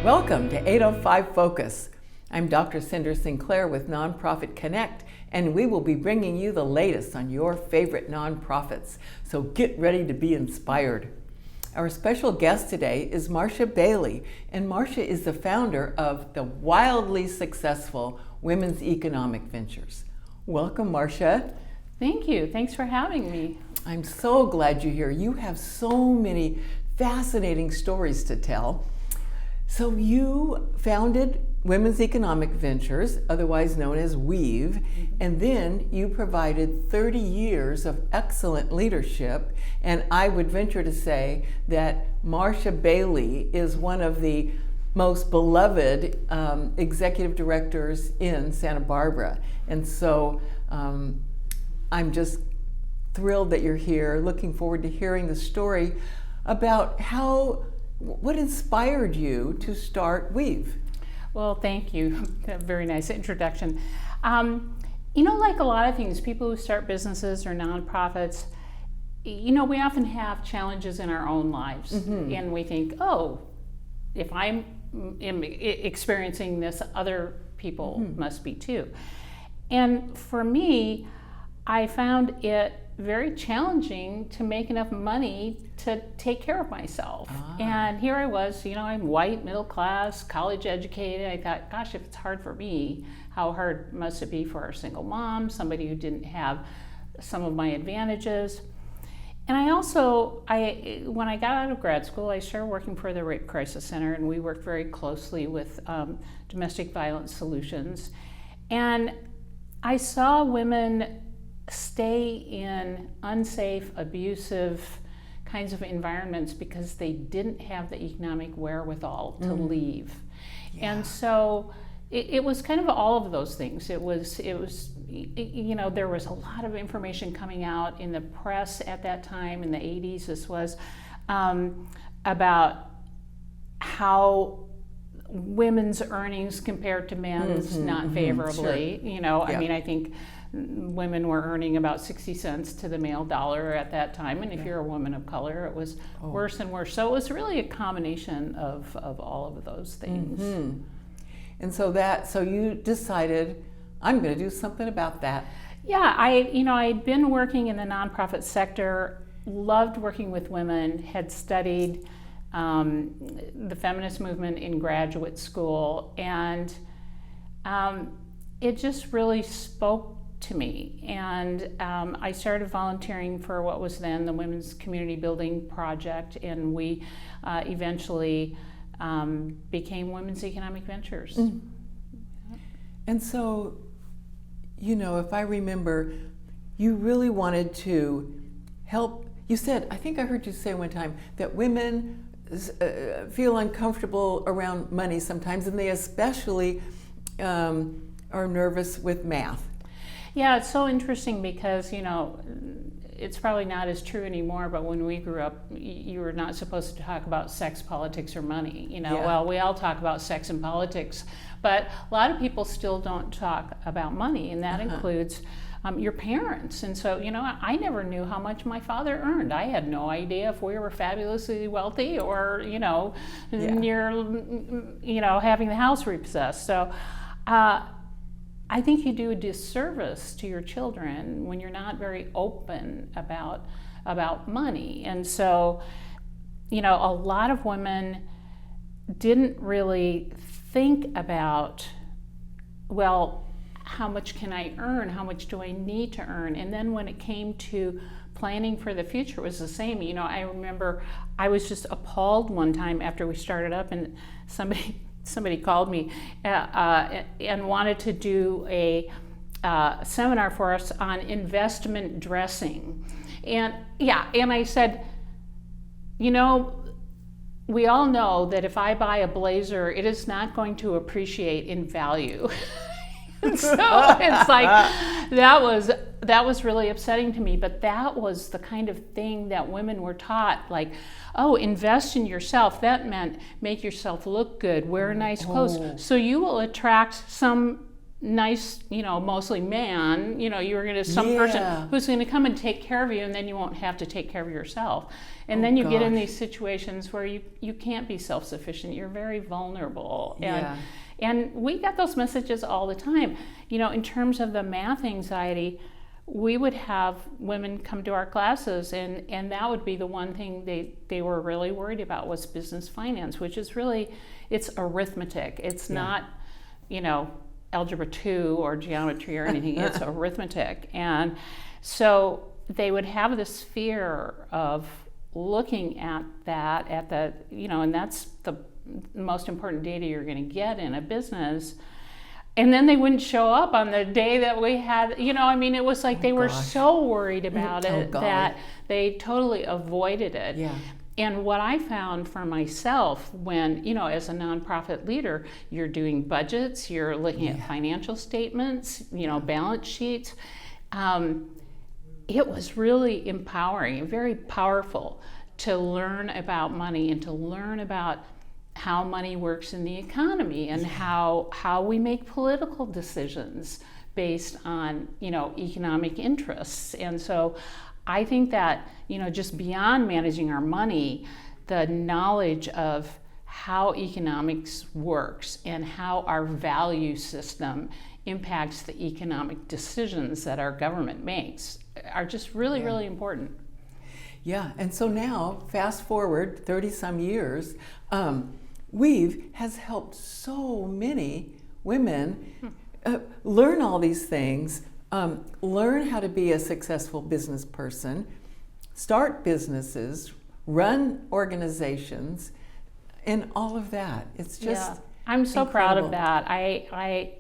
Welcome to 805 Focus. I'm Dr. Cynder Sinclair with Nonprofit Connect, and we will be bringing you the latest on your favorite nonprofits. So get ready to be inspired. Our special guest today is Marsha Bailey, and Marsha is the founder of the wildly successful Women's Economic Ventures. Welcome, Marsha. Thank you. Thanks for having me. I'm so glad you're here. You have so many fascinating stories to tell. So you founded Women's Economic Ventures, otherwise known as WEAVE, and then you provided 30 years of excellent leadership, and I would venture to say that Marsha Bailey is one of the most beloved executive directors in Santa Barbara. And so I'm just thrilled that you're here, looking forward to hearing the story about what inspired you to start WEAVE. Well, thank you. A very nice introduction. Like a lot of things, people who start businesses or nonprofits, we often have challenges in our own lives. Mm-hmm. And we think, if I'm experiencing this, other people must be too. And for me, I found it very challenging to make enough money to take care of myself. And here I was, I'm white, middle class, college educated. I thought, gosh, if it's hard for me, how hard must it be for a single mom, somebody who didn't have some of my advantages. And when I got out of grad school, I started working for the Rape Crisis Center, and we worked very closely with domestic violence solutions. And I saw women stay in unsafe, abusive kinds of environments because they didn't have the economic wherewithal to leave. Yeah. And so it was kind of all of those things. It was there was a lot of information coming out in the press at that time in the 80s. This was about how women's earnings compared to men's not favorably. Sure. I think women were earning about 60 cents to the male dollar at that time, and if you're a woman of color, it was worse and worse. So it was really a combination of all of those things. Mm-hmm. And so you decided, I'm going to do something about that. Yeah, I'd been working in the nonprofit sector, loved working with women, had studied the feminist movement in graduate school, and it just really spoke to me. And I started volunteering for what was then the Women's Community Building Project, and we eventually became Women's Economic Ventures. Mm. And so, if I remember, you really wanted to help. You said, I think I heard you say one time, that women feel uncomfortable around money sometimes, and they especially are nervous with math. Yeah, it's so interesting because, it's probably not as true anymore, but when we grew up, you were not supposed to talk about sex, politics, or money. Yeah. Well, we all talk about sex and politics, but a lot of people still don't talk about money, and that includes your parents. And so, I never knew how much my father earned. I had no idea if we were fabulously wealthy or, near, having the house repossessed. So, I think you do a disservice to your children when you're not very open about money. And so, a lot of women didn't really think about, well, how much can I earn? How much do I need to earn? And then when it came to planning for the future, it was the same. I remember I was just appalled one time after we started up, and somebody called me and wanted to do a seminar for us on investment dressing. And I said, we all know that if I buy a blazer, it is not going to appreciate in value. And so it's like, that was really upsetting to me, but that was the kind of thing that women were taught, like, invest in yourself. That meant make yourself look good, wear nice clothes, so you will attract some nice, mostly man, you were going to some person who's going to come and take care of you, and then you won't have to take care of yourself. And then you get in these situations where you can't be self-sufficient. You're very vulnerable. And we got those messages all the time. In terms of the math anxiety, we would have women come to our classes, and that would be the one thing they were really worried about was business finance, which is really, it's arithmetic. It's not, algebra 2 or geometry or anything. It's arithmetic. And so they would have this fear of looking at that, and that's the most important data you're going to get in a business. And then they wouldn't show up on the day that we had, it was like they were so worried about it that they totally avoided it. Yeah. And what I found for myself when, as a nonprofit leader, you're doing budgets, you're looking at financial statements, balance sheets, it was really empowering, very powerful to learn about money and to learn about how money works in the economy and how we make political decisions based on, economic interests. And so I think that, just beyond managing our money, the knowledge of how economics works and how our value system impacts the economic decisions that our government makes are just really, really important. Yeah, and so now, fast forward 30 some years, Weave has helped so many women learn all these things, learn how to be a successful business person, start businesses, run organizations, and all of that. It's just I'm so incredible. Proud of that. I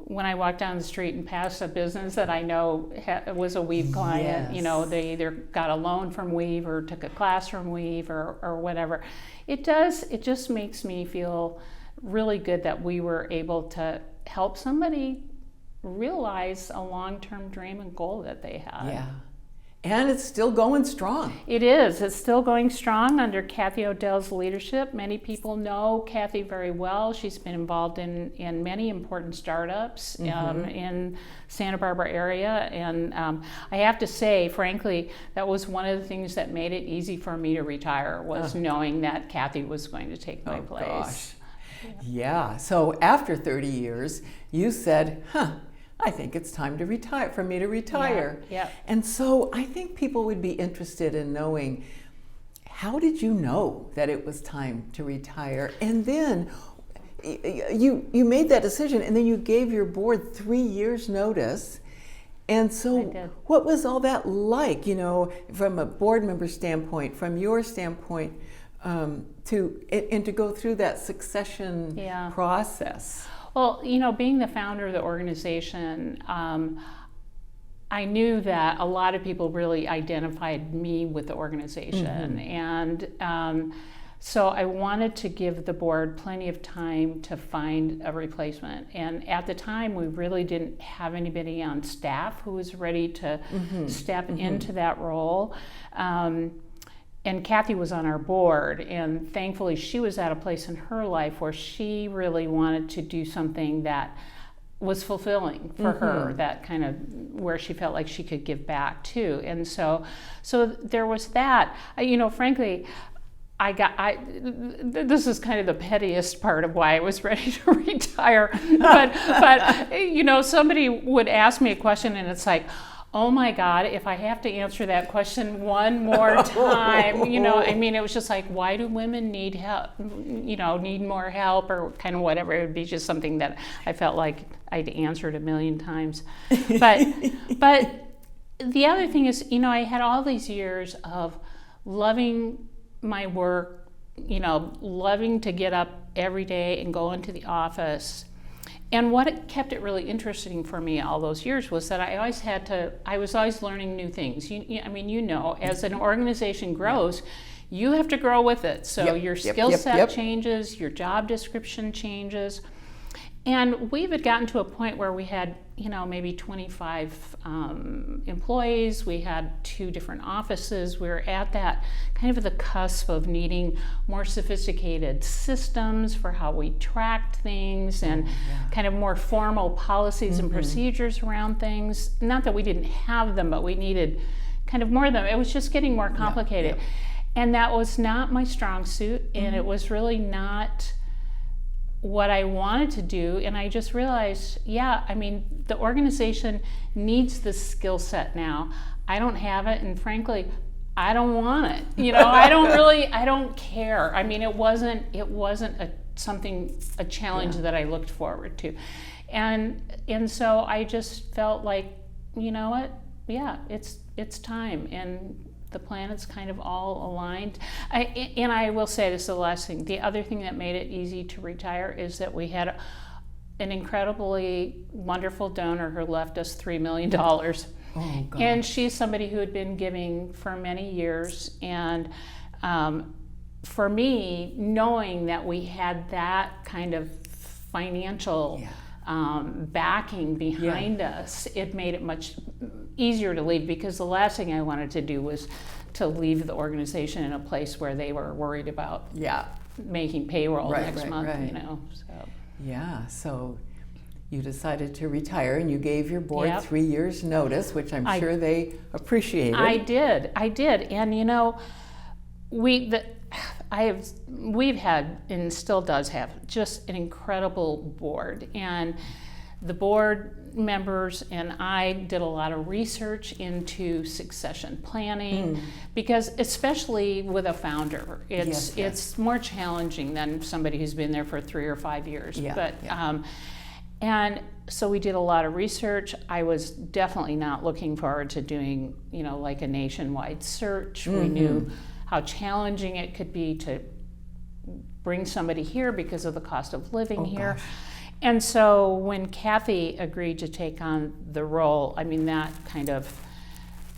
when I walk down the street and pass a business that I know was a Weave client, they either got a loan from Weave or took a class from Weave or whatever. It just makes me feel really good that we were able to help somebody realize a long-term dream and goal that they had. Yeah. And it's still going strong. It is. It's still going strong under Kathy Odell's leadership. Many people know Kathy very well. She's been involved in many important startups in Santa Barbara area. And I have to say, frankly, that was one of the things that made it easy for me to retire, was knowing that Kathy was going to take my place. Gosh. Yeah. So after 30 years, you said, I think it's time to retire, for me to retire. Yeah. And so I think people would be interested in knowing, how did you know that it was time to retire? And then you made that decision, and then you gave your board 3 years notice. And so what was all that like, from a board member standpoint, from your standpoint, to go through that succession process? Well, being the founder of the organization, I knew that a lot of people really identified me with the organization. And so I wanted to give the board plenty of time to find a replacement. And at the time, we really didn't have anybody on staff who was ready to step into that role. And Kathy was on our board, and thankfully she was at a place in her life where she really wanted to do something that was fulfilling for her, that kind of where she felt like she could give back too. And so there was that. Frankly, this is kind of the pettiest part of why I was ready to retire. But somebody would ask me a question, and it's like, oh my God, if I have to answer that question one more time, it was just like, why do women need help, need more help, or kind of whatever. It would be just something that I felt like I'd answered a million times. But the other thing is, I had all these years of loving my work, loving to get up every day and go into the office. And what kept it really interesting for me all those years was that I was always learning new things. As an organization grows, you have to grow with it. So your skill set changes, your job description changes. And we had gotten to a point where we had, maybe 25 employees. We had 2 different offices. We were at that kind of at the cusp of needing more sophisticated systems for how we tracked things and kind of more formal policies and procedures around things. Not that we didn't have them, but we needed kind of more of them. It was just getting more complicated. And that was not my strong suit, and it was really not what I wanted to do. And I just realized, the organization needs this skill set now. I don't have it, and frankly, I don't want it. I don't care. I mean, it wasn't a challenge that I looked forward to. And so I just felt like, it's time, and the planets kind of all aligned. And I will say this is the last thing. The other thing that made it easy to retire is that we had an incredibly wonderful donor who left us $3 million. Oh, gosh. And she's somebody who had been giving for many years. And for me, knowing that we had that kind of financial backing behind us, it made it much easier to leave, because the last thing I wanted to do was to leave the organization in a place where they were worried about making payroll next month. So you decided to retire, and you gave your board 3 years notice, which I'm sure they appreciated. I did, and we've had, and still does have, just an incredible board. And the board members and I did a lot of research into succession planning, because especially with a founder, it's more challenging than somebody who's been there for 3 or 5 years. And so we did a lot of research. I was definitely not looking forward to doing, like a nationwide search. We knew how challenging it could be to bring somebody here because of the cost of living here. Gosh. And so when Kathy agreed to take on the role, that kind of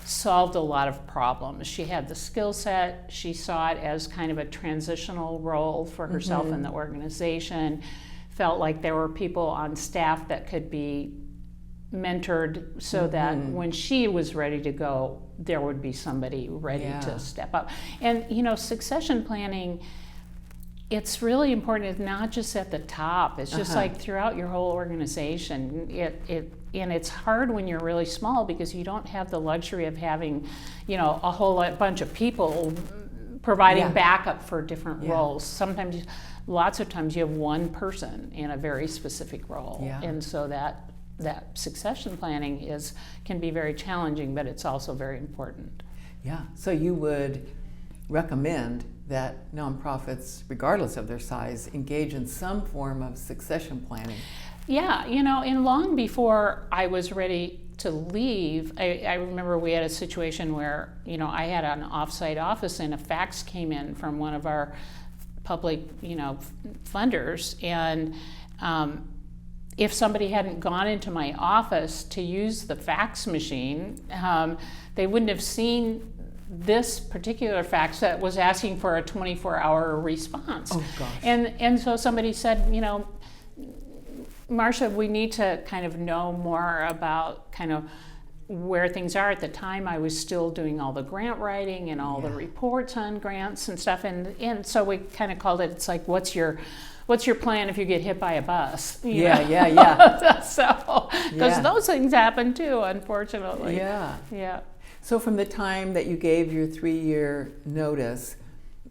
solved a lot of problems. She had the skill set. She saw it as kind of a transitional role for herself in the organization. Felt like there were people on staff that could be mentored so that when she was ready to go, there would be somebody ready to step up. And, succession planning, it's really important. It's not just at the top. It's just like throughout your whole organization. And it's hard when you're really small, because you don't have the luxury of having, a whole bunch of people providing backup for different roles. Lots of times you have one person in a very specific role. And so that succession planning can be very challenging, but it's also very important. So you would recommend that nonprofits, regardless of their size, engage in some form of succession planning. And long before I was ready to leave, I remember we had a situation where, I had an offsite office, and a fax came in from one of our public, funders, and if somebody hadn't gone into my office to use the fax machine, they wouldn't have seen this particular fax that was asking for a 24-hour response. Oh, gosh. And so somebody said, Marsha, we need to kind of know more about kind of where things are. At the time, I was still doing all the grant writing and all the reports on grants and stuff, and so we kind of called it, it's like, what's your plan if you get hit by a bus? So, because those things happen too, unfortunately. So from the time that you gave your 3-year notice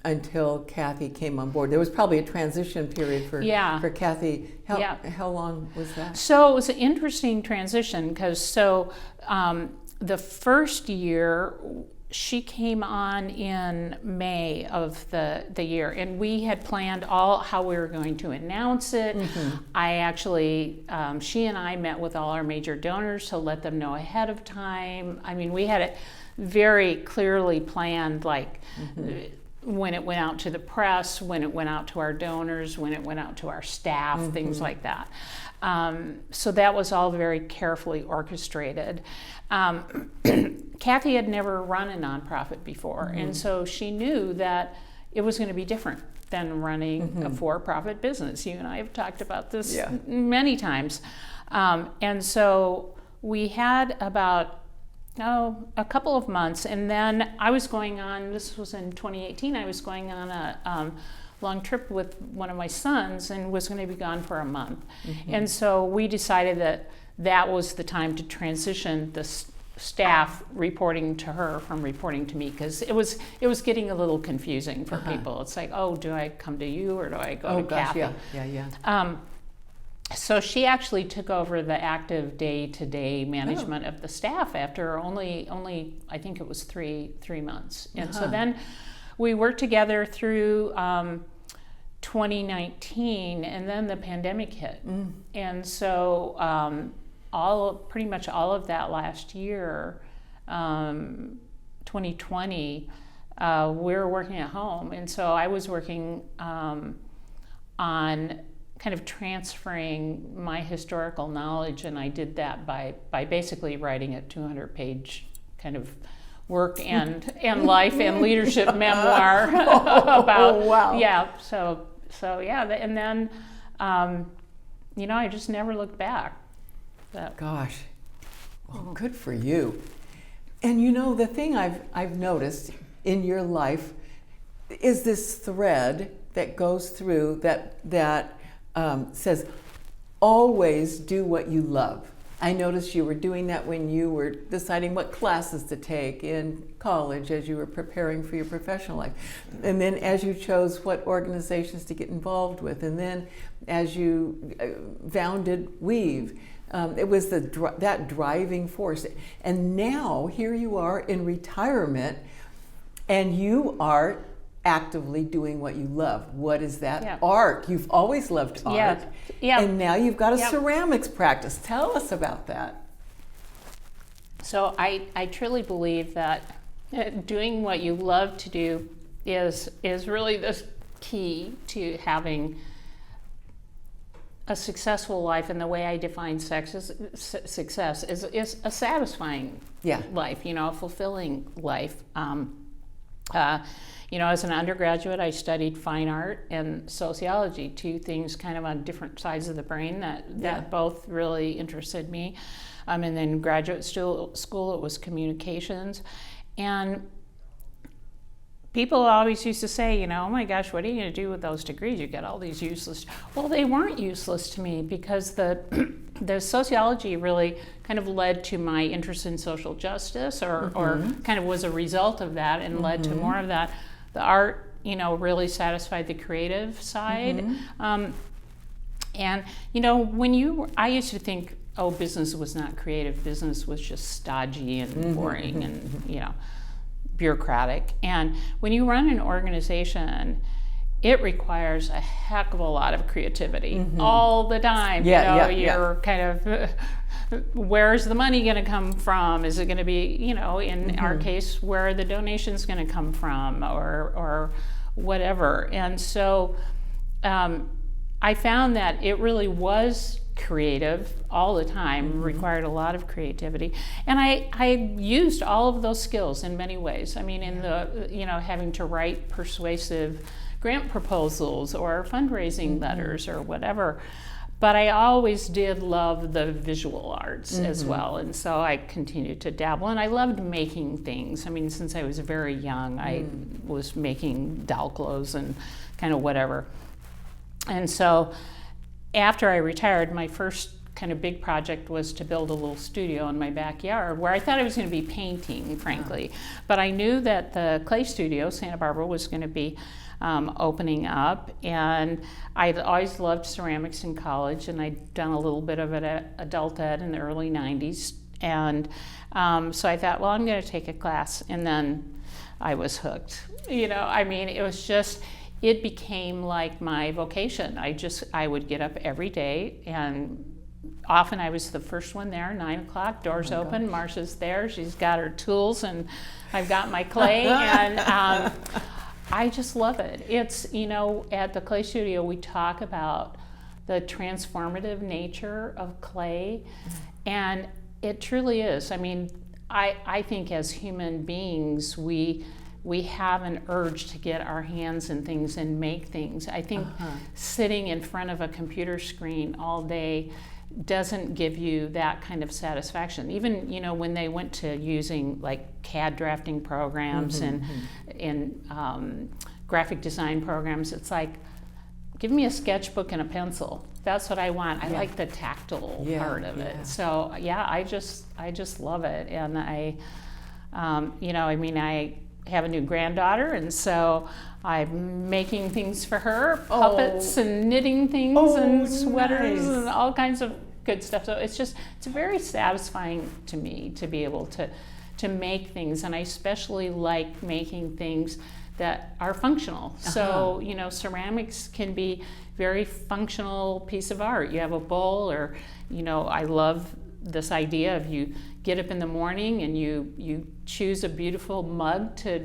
until Kathy came on board, there was probably a transition period for Kathy. How long was that? So it was an interesting transition, because the first year, she came on in May of the year, and we had planned how we were going to announce it. I actually, she and I met with all our major donors to let them know ahead of time. We had it very clearly planned, like when it went out to the press, when it went out to our donors, when it went out to our staff, things like that. So that was all very carefully orchestrated. Kathy had never run a nonprofit before, and so she knew that it was going to be different than running a for-profit business. You and I have talked about this many times. And so we had about a couple of months, and then I was going on, this was in 2018, I was going on a long trip with one of my sons and was going to be gone for a month. And so we decided that that was the time to transition the staff reporting to her from reporting to me, because it was getting a little confusing for people. It's like, oh, do I come to you or do I go to Kathy? So she actually took over the active day-to-day management of the staff after only I think it was three months. And so then we worked together through 2019, and then the pandemic hit. And so pretty much all of that last year, 2020, we were working at home. And so I was working on kind of transferring my historical knowledge, and I did that by basically writing a 200-page kind of work and life and leadership memoir about and then I just never looked back. Gosh, well, good for you. And the thing I've noticed in your life is this thread that goes through that says, always do what you love. I noticed you were doing that when you were deciding what classes to take in college as you were preparing for your professional life. And then as you chose what organizations to get involved with. And then as you founded Weave, it was that driving force. And now here you are in retirement, and you are actively doing what you love. What is that? Art. You've always loved art. And now you've got a ceramics practice. Tell us about that. So I truly believe that doing what you love to do is really the key to having a successful life. And the way I define success is a satisfying life, a fulfilling life. As an undergraduate, I studied fine art and sociology, two things kind of on different sides of the brain that both really interested me. And then graduate school, it was communications. And people always used to say, oh my gosh, what are you going to do with those degrees? You get all these useless. Well, they weren't useless to me, because the sociology really kind of led to my interest in social justice, or kind of was a result of that and led to more of that. The art, really satisfied the creative side. And, I used to think, business was not creative. Business was just stodgy and boring and, bureaucratic. And when you run an organization, it requires a heck of a lot of creativity all the time. You're kind of, where's the money going to come from? Is it going to be, in our case, where are the donations going to come from, or whatever? And so I found that it really was creative all the time, required a lot of creativity. And I used all of those skills in many ways. I mean, in the, having to write persuasive grant proposals or fundraising letters or whatever. But I always did love the visual arts as well. And so I continued to dabble, and I loved making things. I mean, since I was very young, I was making doll clothes and kind of whatever. And so after I retired, my first kind of big project was to build a little studio in my backyard, where I thought I was going to be painting, frankly. But I knew that the clay studio, Santa Barbara, was going to be opening up, and I'd always loved ceramics in college, and I'd done a little bit of it at adult ed in the early 90s. And so I thought, well, I'm going to take a class, and then I was hooked. It became like my vocation. I would get up every day, and often I was the first one there, 9 o'clock, doors open, Marsha's there, she's got her tools, and I've got my clay, and I just love it. It's, at the clay studio, we talk about the transformative nature of clay, and it truly is. I mean, I think as human beings, we we have an urge to get our hands in things and make things. I think sitting in front of a computer screen all day doesn't give you that kind of satisfaction. Even, you know, when they went to using like CAD drafting programs and graphic design programs, it's like, give me a sketchbook and a pencil. That's what I want. I like the tactile part of it. So yeah, I just love it. And I, you know, I mean, I have a new granddaughter, and so I'm making things for her, puppets and knitting things and sweaters and all kinds of good stuff. So it's very satisfying to me to be able to make things, and I especially like making things that are functional. So, you know, ceramics can be very functional piece of art. You have a bowl, or, you know, I love this idea of you get up in the morning and you choose a beautiful mug to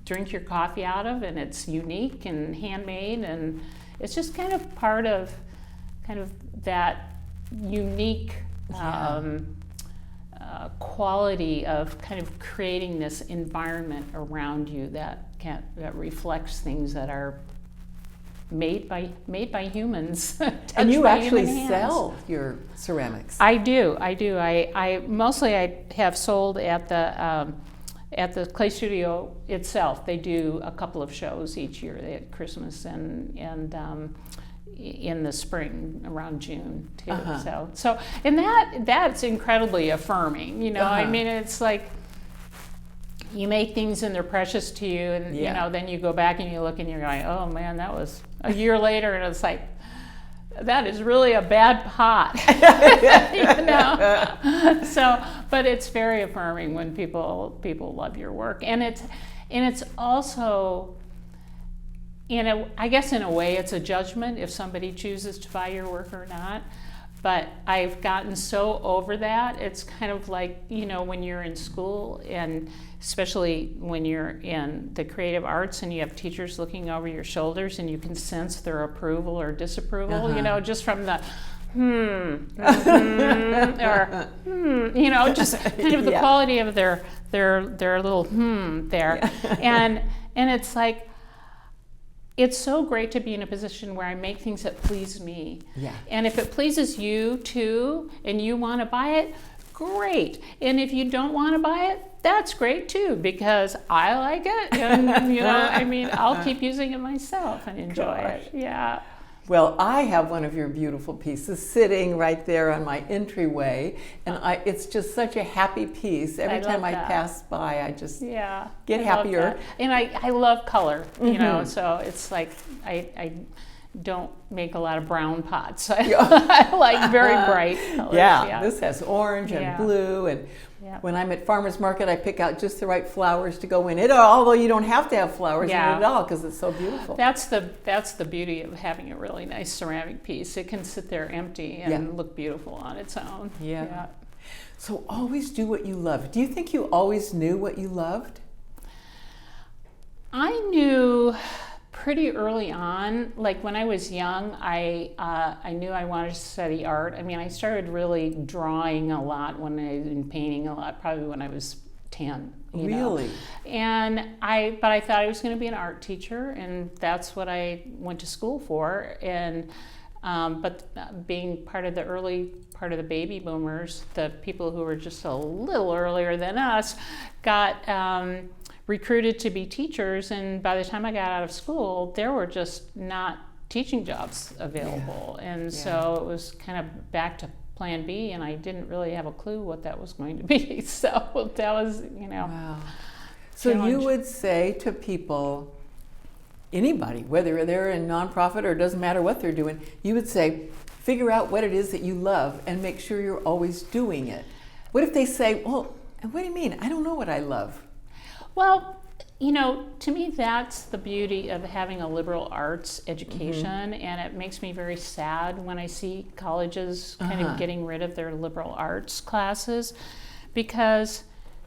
drink your coffee out of, and it's unique and handmade, and it's just kind of part of that unique quality of kind of creating this environment around you that reflects things that are made by humans. And you actually sell your ceramics. I do. I mostly have sold at the clay studio itself. They do a couple of shows each year at Christmas and in the spring around June too. So and that's incredibly affirming. You know, I mean, it's like you make things and they're precious to you, and you know, then you go back and you look and you're going, oh man, that was a year later, and it's like, that is really a bad pot. You know? So, but it's very affirming when people love your work, and it's also, I guess in a way it's a judgment if somebody chooses to buy your work or not. But I've gotten so over that. It's kind of like, you know, when you're in school, and especially when you're in the creative arts and you have teachers looking over your shoulders and you can sense their approval or disapproval, you know, just from the or you know, just kind of the quality of their little there. And it's like, it's so great to be in a position where I make things that please me. Yeah. And if it pleases you too, and you want to buy it, great. And if you don't want to buy it, that's great too, because I like it. And, you know, I mean, I'll keep using it myself and enjoy it. Yeah. Well, I have one of your beautiful pieces sitting right there on my entryway, and it's just such a happy piece. Every time I pass by, I just get happier. And I love color, you know, so it's like I don't make a lot of brown pots. I like very bright colors. Yeah, this has orange and blue, and when I'm at farmer's market, I pick out just the right flowers to go in it, although you don't have to have flowers in it at all because it's so beautiful. That's the beauty of having a really nice ceramic piece. It can sit there empty and look beautiful on its own. Yeah. So always do what you love. Do you think you always knew what you loved? I knew pretty early on, like when I was young, I knew I wanted to study art. I mean, I started really drawing a lot and painting a lot, probably when I was 10. Really? And but I thought I was going to be an art teacher, and that's what I went to school for. And but being part of the baby boomers, the people who were just a little earlier than us, got recruited to be teachers, and by the time I got out of school, there were just not teaching jobs available. And so it was kind of back to plan B, and I didn't really have a clue what that was going to be. So that was, you know. Wow. So you would say to people, anybody, whether they're in nonprofit or it doesn't matter what they're doing, you would say, figure out what it is that you love and make sure you're always doing it. What if they say, well, what do you mean? I don't know what I love. Well, you know, to me, that's the beauty of having a liberal arts education, and it makes me very sad when I see colleges kind of getting rid of their liberal arts classes, because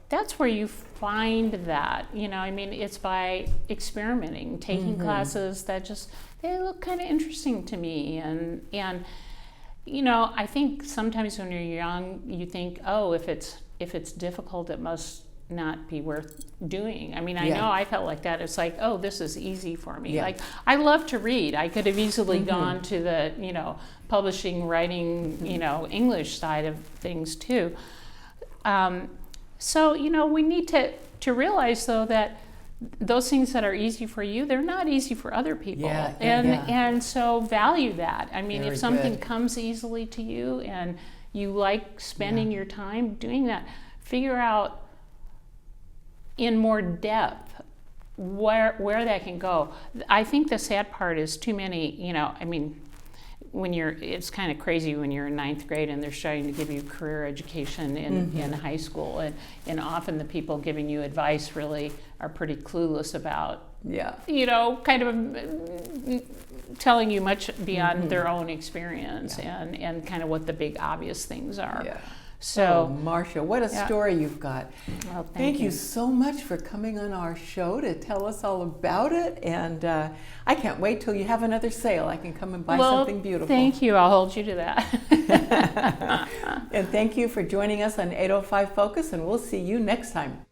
that's where you find that, you know, I mean, it's by experimenting, taking classes that they look kind of interesting to me, and you know, I think sometimes when you're young, you think, oh, if it's difficult, it must not be worth doing. I mean, I Yeah. know I felt like that. It's like, oh, this is easy for me. Yeah. Like, I love to read. I could have easily gone to the, publishing, writing, English side of things too. So, we need to realize though that those things that are easy for you, they're not easy for other people. Yeah, and so value that. I mean, Very if something good. comes easily to you and you like spending your time doing that, figure out in more depth where that can go. I think the sad part is too many, I mean, it's kind of crazy when you're in ninth grade and they're starting to give you career education in high school, and often the people giving you advice really are pretty clueless about, kind of telling you much beyond their own experience and kind of what the big obvious things are. Yeah. So, Marsha, what a story you've got. Well, Thank you so much for coming on our show to tell us all about it. And I can't wait till you have another sale. I can come and buy something beautiful. Thank you. I'll hold you to that. And thank you for joining us on 805 Focus, and we'll see you next time.